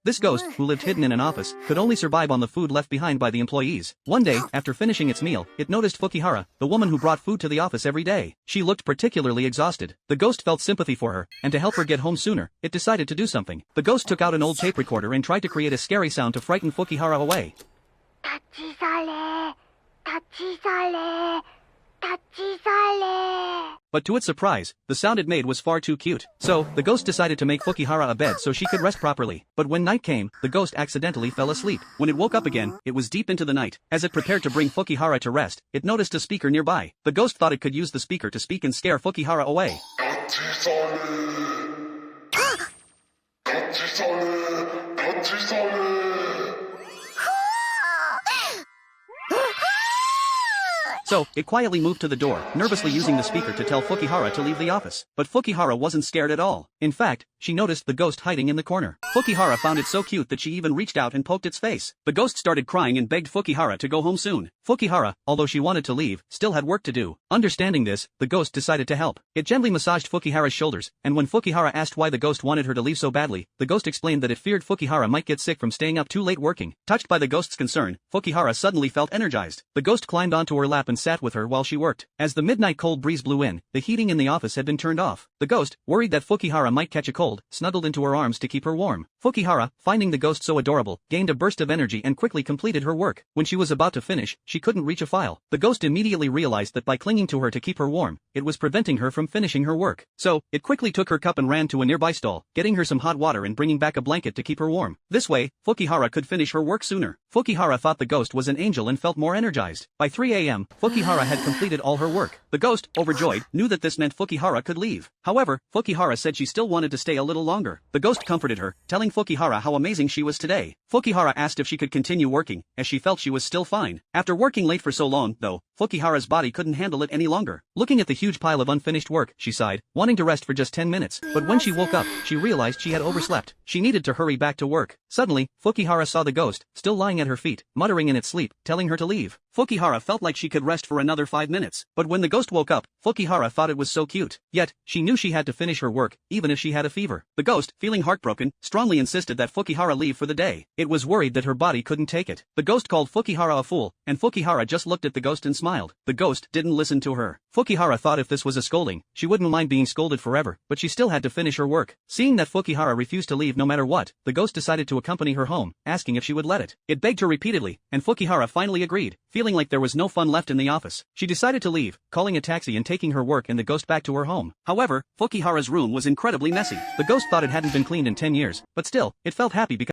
This ghost, who lived hidden in an office, could only survive on the food left behind by the employees. One day, after finishing its meal, it noticed Fukihara, the woman who brought food to the office every day. She looked particularly exhausted. The ghost felt sympathy for her, and to help her get home sooner, it decided to do something. The ghost took out an old tape recorder and tried to create a scary sound to frighten Fukihara away. But to its surprise, the sound it made was far too cute. So, the ghost decided to make Fukihara a bed so she could rest properly. But when night came, the ghost accidentally fell asleep. When it woke up again, it was deep into the night. As it prepared to bring Fukihara to rest, it noticed a speaker nearby. The ghost thought it could use the speaker to speak and scare Fukihara away. So, it quietly moved to the door, nervously using the speaker to tell Fukihara to leave the office. But Fukihara wasn't scared at all. In fact, she noticed the ghost hiding in the corner. Fukihara found it so cute that she even reached out and poked its face. The ghost started crying and begged Fukihara to go home soon. Fukihara, although she wanted to leave, still had work to do. Understanding this, the ghost decided to help. It gently massaged Fukihara's shoulders, and when Fukihara asked why the ghost wanted her to leave so badly, the ghost explained that it feared Fukihara might get sick from staying up too late working. Touched by the ghost's concern, Fukihara suddenly felt energized. The ghost climbed onto her lap and sat with her while she worked. As the midnight cold breeze blew in, the heating in the office had been turned off. The ghost, worried that Fukihara might catch a cold, snuggled into her arms to keep her warm. Fukihara, finding the ghost so adorable, gained a burst of energy and quickly completed her work. When she was about to finish, she couldn't reach a file. The ghost immediately realized that by clinging to her to keep her warm, it was preventing her from finishing her work. So, it quickly took her cup and ran to a nearby stall, getting her some hot water and bringing back a blanket to keep her warm. This way, Fukihara could finish her work sooner. Fukihara thought the ghost was an angel and felt more energized. By 3 a.m., Fukihara had completed all her work. The ghost, overjoyed, knew that this meant Fukihara could leave. However, Fukihara said she still wanted to stay a little longer. The ghost comforted her, telling Fukihara how amazing she was today. Fukihara asked if she could continue working, as she felt she was still fine. After working late for so long, though, Fukihara's body couldn't handle it any longer. Looking at the huge pile of unfinished work, she sighed, wanting to rest for just 10 minutes. But when she woke up, she realized she had overslept. She needed to hurry back to work. Suddenly, Fukihara saw the ghost, still lying at her feet, muttering in its sleep, telling her to leave. Fukihara felt like she could rest for another 5 minutes. But when the ghost woke up, Fukihara thought it was so cute. Yet, she knew she had to finish her work, even if she had a fever. The ghost, feeling heartbroken, strongly insisted that Fukihara leave for the day. It was worried that her body couldn't take it. The ghost called Fukihara a fool, and Fukihara just looked at the ghost and smiled. The ghost didn't listen to her. Fukihara thought if this was a scolding, she wouldn't mind being scolded forever, but she still had to finish her work. Seeing that Fukihara refused to leave no matter what, the ghost decided to accompany her home, asking if she would let it. It begged her repeatedly, and Fukihara finally agreed. Feeling like there was no fun left in the office, she decided to leave, calling a taxi and taking her work and the ghost back to her home. However, Fukihara's room was incredibly messy. The ghost thought it hadn't been cleaned in 10 years, but still, it felt happy because